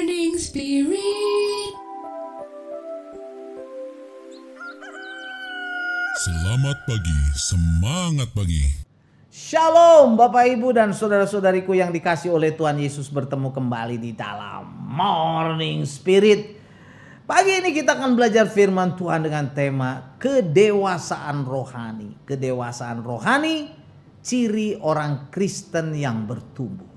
Morning Spirit. Selamat pagi, semangat pagi. Shalom Bapak Ibu dan saudara-saudariku yang dikasih oleh Tuhan Yesus, bertemu kembali di dalam Morning Spirit. Pagi ini kita akan belajar firman Tuhan dengan tema kedewasaan rohani. Kedewasaan rohani, ciri orang Kristen yang bertumbuh.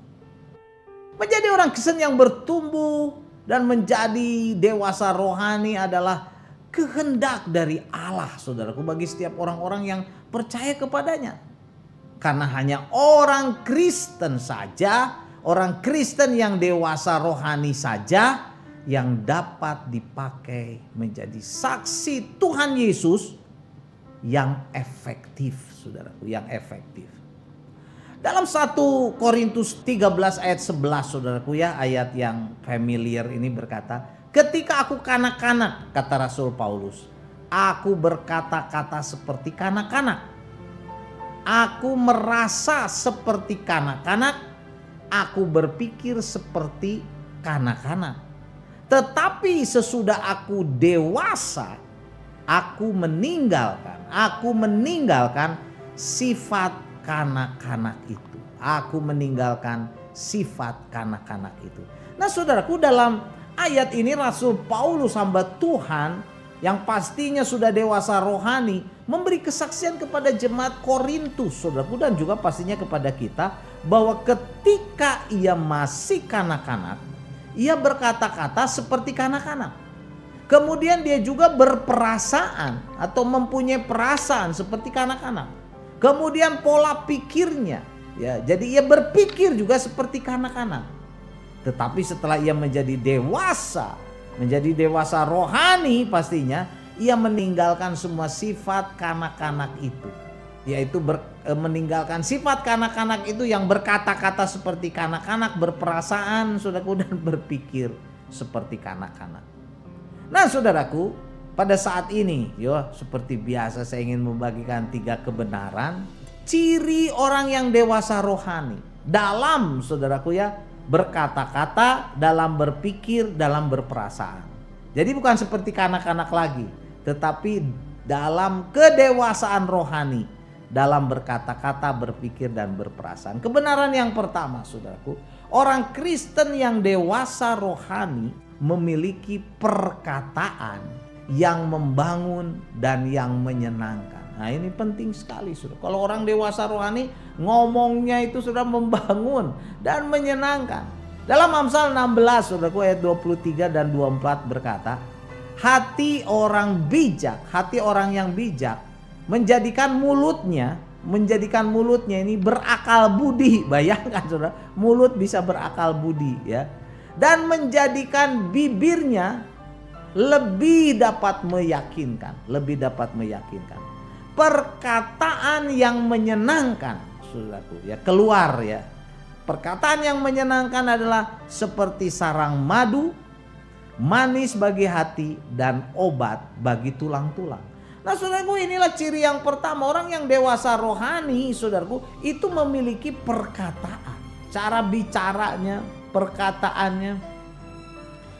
Menjadi orang Kristen yang bertumbuh dan menjadi dewasa rohani adalah kehendak dari Allah, saudaraku, bagi setiap orang-orang yang percaya kepadanya. Karena hanya orang Kristen saja, orang Kristen yang dewasa rohani saja yang dapat dipakai menjadi saksi Tuhan Yesus yang efektif, saudaraku, yang efektif. Dalam 1 Korintus 13 ayat 11, saudaraku ya, ayat yang familiar ini berkata, ketika aku kanak-kanak, kata Rasul Paulus, aku berkata-kata seperti kanak-kanak. Aku merasa seperti kanak-kanak, aku berpikir seperti kanak-kanak. Tetapi sesudah aku dewasa, aku meninggalkan sifat kanak-kanak itu. Aku meninggalkan sifat kanak-kanak itu. Nah, saudaraku, dalam ayat ini Rasul Paulus, hamba Tuhan yang pastinya sudah dewasa rohani, memberi kesaksian kepada jemaat Korintus, saudaraku, dan juga pastinya kepada kita, bahwa ketika ia masih kanak-kanak, ia berkata-kata seperti kanak-kanak. Kemudian dia juga berperasaan atau mempunyai perasaan seperti kanak-kanak. Kemudian pola pikirnya, ya, jadi ia berpikir juga seperti kanak-kanak. Tetapi setelah ia menjadi dewasa rohani, pastinya ia meninggalkan semua sifat kanak-kanak itu. Yaitu meninggalkan sifat kanak-kanak itu yang berkata-kata seperti kanak-kanak, berperasaan, saudaraku, dan berpikir seperti kanak-kanak. Nah, saudaraku, pada saat ini, seperti biasa saya ingin membagikan 3 kebenaran ciri orang yang dewasa rohani dalam, saudaraku ya, berkata-kata, dalam berpikir, dalam berperasaan. Jadi bukan seperti kanak-kanak lagi, tetapi dalam kedewasaan rohani, dalam berkata-kata, berpikir, dan berperasaan. Kebenaran yang pertama, saudaraku, orang Kristen yang dewasa rohani memiliki perkataan yang membangun dan yang menyenangkan. Nah, ini penting sekali, saudara. Kalau orang dewasa rohani ngomongnya itu sudah membangun dan menyenangkan. Dalam Amsal 16, saudaraku, ayat 23 dan 24 berkata, hati orang yang bijak menjadikan mulutnya ini berakal budi. Bayangkan, saudara, mulut bisa berakal budi, ya. Dan menjadikan bibirnya lebih dapat meyakinkan. Perkataan yang menyenangkan, saudaraku, ya, keluar, ya. Perkataan yang menyenangkan adalah seperti sarang madu, manis bagi hati, dan obat bagi tulang-tulang. Nah, saudaraku, inilah ciri yang pertama. Orang yang dewasa rohani, saudaraku, itu memiliki perkataan. Cara bicaranya, perkataannya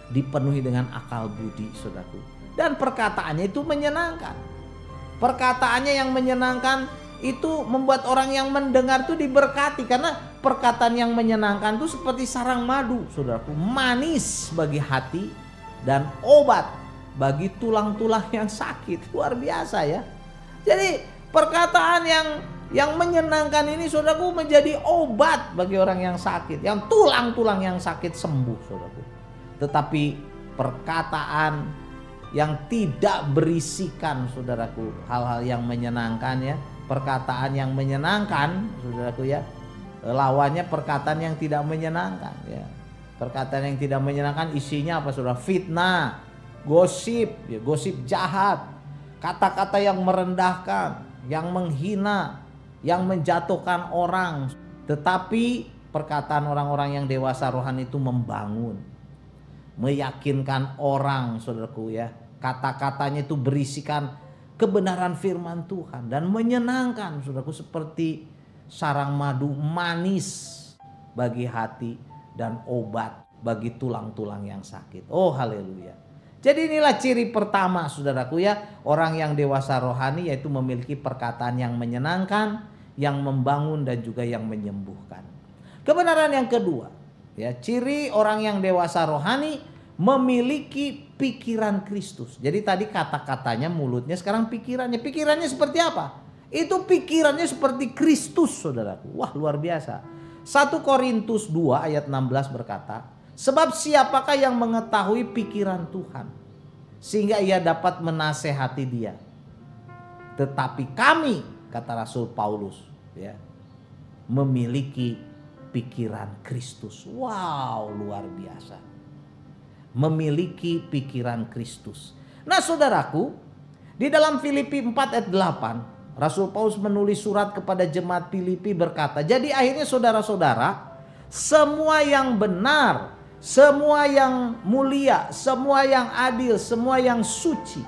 dipenuhi dengan akal budi, saudaraku. Dan perkataannya itu menyenangkan. Perkataannya yang menyenangkan itu membuat orang yang mendengar itu diberkati. Karena perkataan yang menyenangkan itu seperti sarang madu, saudaraku. Manis bagi hati dan obat bagi tulang-tulang yang sakit. Luar biasa, ya. Jadi perkataan yang menyenangkan ini, saudaraku, menjadi obat bagi orang yang sakit. Yang tulang-tulang yang sakit sembuh, saudaraku. Tetapi perkataan yang tidak berisikan, saudaraku, hal-hal yang menyenangkan, ya. Perkataan yang menyenangkan, saudaraku, ya, lawannya perkataan yang tidak menyenangkan, ya. Perkataan yang tidak menyenangkan isinya apa, saudara? Fitnah, gosip, ya, gosip jahat, kata-kata yang merendahkan, yang menghina, yang menjatuhkan orang. Tetapi perkataan orang-orang yang dewasa rohani itu membangun, meyakinkan orang, saudaraku, ya. Kata-katanya itu berisikan kebenaran firman Tuhan dan menyenangkan, saudaraku, seperti sarang madu, manis bagi hati dan obat bagi tulang-tulang yang sakit. Oh haleluya. Jadi inilah ciri pertama saudaraku ya, orang yang dewasa rohani yaitu memiliki perkataan yang menyenangkan, yang membangun dan juga yang menyembuhkan. Kebenaran yang kedua, ya, ciri orang yang dewasa rohani memiliki pikiran Kristus. Jadi tadi kata-katanya mulutnya, sekarang pikirannya. Pikirannya seperti apa? Itu pikirannya seperti Kristus saudaraku. Wah luar biasa. 1 Korintus 2 ayat 16 berkata, sebab siapakah yang mengetahui pikiran Tuhan sehingga ia dapat menasehati dia. Tetapi kami, kata Rasul Paulus, ya, memiliki pikiran Kristus. Wow, luar biasa. Memiliki pikiran Kristus. Nah saudaraku, di dalam Filipi 4 ayat 8, Rasul Paulus menulis surat kepada jemaat Filipi berkata, jadi akhirnya saudara-saudara, semua yang benar, semua yang mulia, semua yang adil, semua yang suci,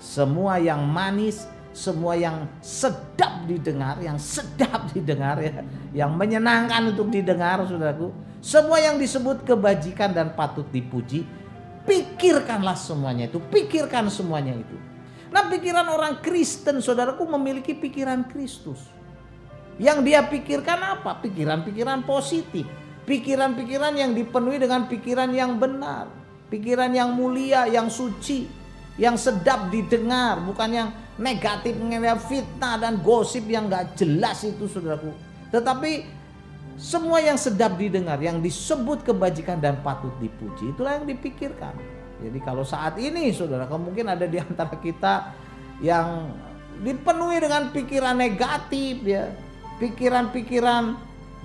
semua yang manis, semua yang sedap didengar, yang sedap didengar ya, yang menyenangkan untuk didengar saudaraku, semua yang disebut kebajikan dan patut dipuji, pikirkanlah semuanya itu, pikirkan semuanya itu. Nah pikiran orang Kristen saudaraku memiliki pikiran Kristus. Yang dia pikirkan apa? Pikiran-pikiran positif. Pikiran-pikiran yang dipenuhi dengan pikiran yang benar. Pikiran yang mulia, yang suci, yang sedap didengar. Bukan yang negatif, fitnah dan gosip yang gak jelas itu saudaraku. Tetapi semua yang sedap didengar, yang disebut kebajikan dan patut dipuji, itulah yang dipikirkan. Jadi kalau saat ini saudara, mungkin ada di antara kita yang dipenuhi dengan pikiran negatif ya, pikiran-pikiran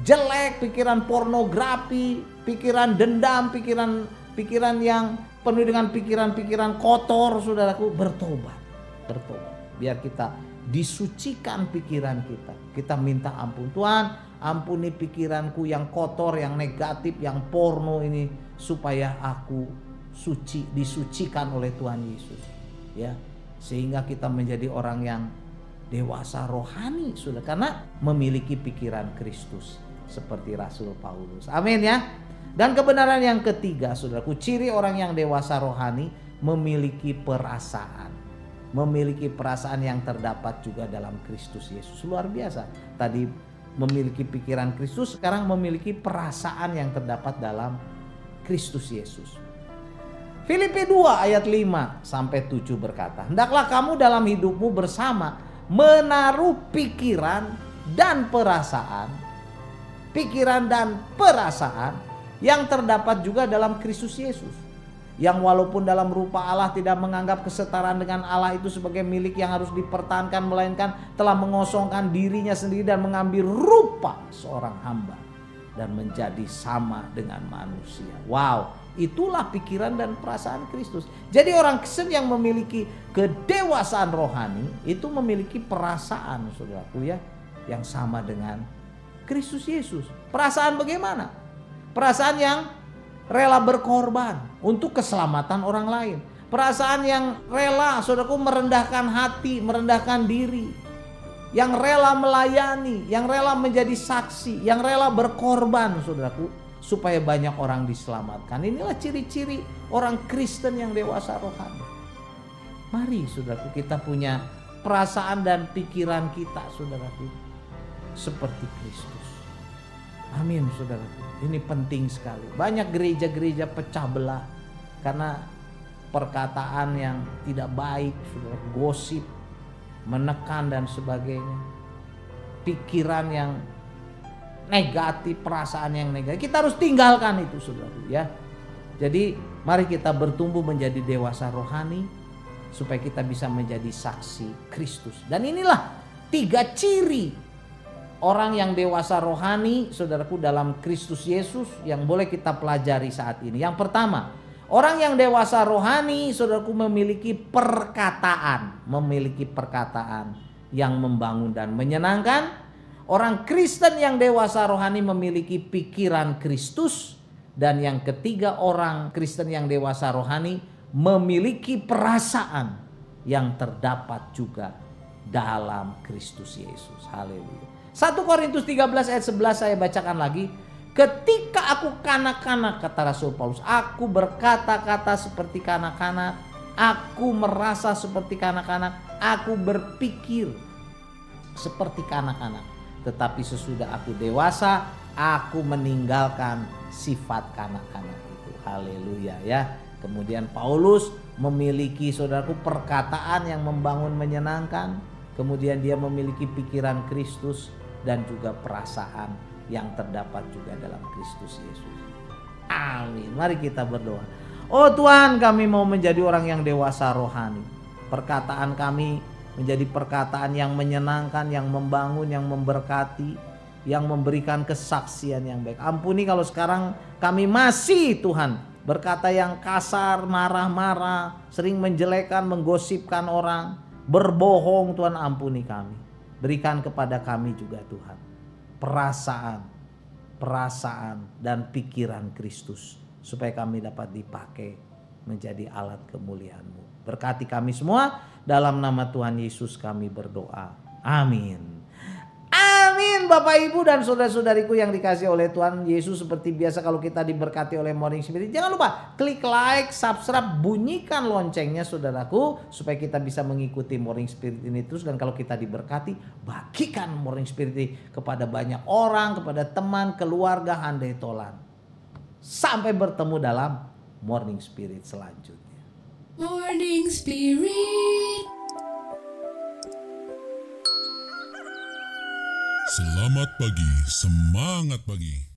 jelek, pikiran pornografi, pikiran dendam, pikiran yang penuh dengan pikiran-pikiran kotor, saudaraku, bertobat. Biar kita disucikan pikiran kita. Kita minta ampun, Tuhan, ampuni pikiranku yang kotor, yang negatif, yang porno ini, supaya aku suci, disucikan oleh Tuhan Yesus. Ya, sehingga kita menjadi orang yang dewasa rohani, sudah, karena memiliki pikiran Kristus seperti Rasul Paulus. Amin ya. Dan kebenaran yang ketiga, saudaraku, ciri orang yang dewasa rohani memiliki perasaan. Memiliki perasaan yang terdapat juga dalam Kristus Yesus. Luar biasa. Tadi memiliki pikiran Kristus, sekarang memiliki perasaan yang terdapat dalam Kristus Yesus. Filipi 2 ayat 5 sampai 7 berkata, hendaklah kamu dalam hidupmu bersama menaruh pikiran dan perasaan yang terdapat juga dalam Kristus Yesus, yang walaupun dalam rupa Allah tidak menganggap kesetaraan dengan Allah itu sebagai milik yang harus dipertahankan, melainkan telah mengosongkan dirinya sendiri dan mengambil rupa seorang hamba dan menjadi sama dengan manusia. Wow, itulah pikiran dan perasaan Kristus. Jadi orang Kristen yang memiliki kedewasaan rohani itu memiliki perasaan, saudaraku ya, yang sama dengan Kristus Yesus. Perasaan bagaimana? Perasaan yang rela berkorban untuk keselamatan orang lain. Perasaan yang rela, saudaraku, merendahkan hati, merendahkan diri. Yang rela melayani, yang rela menjadi saksi, yang rela berkorban, saudaraku, supaya banyak orang diselamatkan. Inilah ciri-ciri orang Kristen yang dewasa rohani. Mari saudaraku, kita punya perasaan dan pikiran kita, saudaraku, seperti Kristus. Amin saudaraku. Ini penting sekali. Banyak gereja-gereja pecah belah karena perkataan yang tidak baik, saudaraku, gosip, menekan dan sebagainya. Pikiran yang negatif, perasaan yang negatif. Kita harus tinggalkan itu, saudaraku ya. Jadi mari kita bertumbuh menjadi dewasa rohani supaya kita bisa menjadi saksi Kristus. Dan inilah 3 ciri orang yang dewasa rohani, saudaraku, dalam Kristus Yesus yang boleh kita pelajari saat ini. Yang pertama, orang yang dewasa rohani, saudaraku, memiliki perkataan yang membangun dan menyenangkan. Orang Kristen yang dewasa rohani memiliki pikiran Kristus. Dan yang ketiga, orang Kristen yang dewasa rohani memiliki perasaan yang terdapat juga dalam Kristus Yesus. Haleluya. 1 Korintus 13 ayat 11 saya bacakan lagi. Ketika aku kanak-kanak, kata Rasul Paulus, aku berkata-kata seperti kanak-kanak, aku merasa seperti kanak-kanak, aku berpikir seperti kanak-kanak. Tetapi sesudah aku dewasa, aku meninggalkan sifat kanak-kanak itu. Haleluya ya. Kemudian Paulus memiliki, saudaraku, perkataan yang membangun, menyenangkan. Kemudian dia memiliki pikiran Kristus dan juga perasaan yang terdapat juga dalam Kristus Yesus. Amin. Mari kita berdoa. Oh Tuhan, kami mau menjadi orang yang dewasa rohani. Perkataan kami menjadi perkataan yang menyenangkan, yang membangun, yang memberkati, yang memberikan kesaksian yang baik. Ampuni kalau sekarang kami masih, Tuhan, berkata yang kasar, marah-marah, sering menjelekan, menggosipkan orang, berbohong. Tuhan, ampuni kami. Berikan kepada kami juga, Tuhan, perasaan dan pikiran Kristus, supaya kami dapat dipakai menjadi alat kemuliaan-Mu. Berkati kami semua, dalam nama Tuhan Yesus kami berdoa. Amin. Amin. Bapak, Ibu, dan saudara-saudariku yang dikasihi oleh Tuhan Yesus, seperti biasa kalau kita diberkati oleh Morning Spirit, jangan lupa klik like, subscribe, bunyikan loncengnya, saudaraku, supaya kita bisa mengikuti Morning Spirit ini terus. Dan kalau kita diberkati, bagikan Morning Spirit ini kepada banyak orang, kepada teman, keluarga, handai tolan. Sampai bertemu dalam Morning Spirit selanjutnya. Morning Spirit. Selamat pagi, semangat pagi.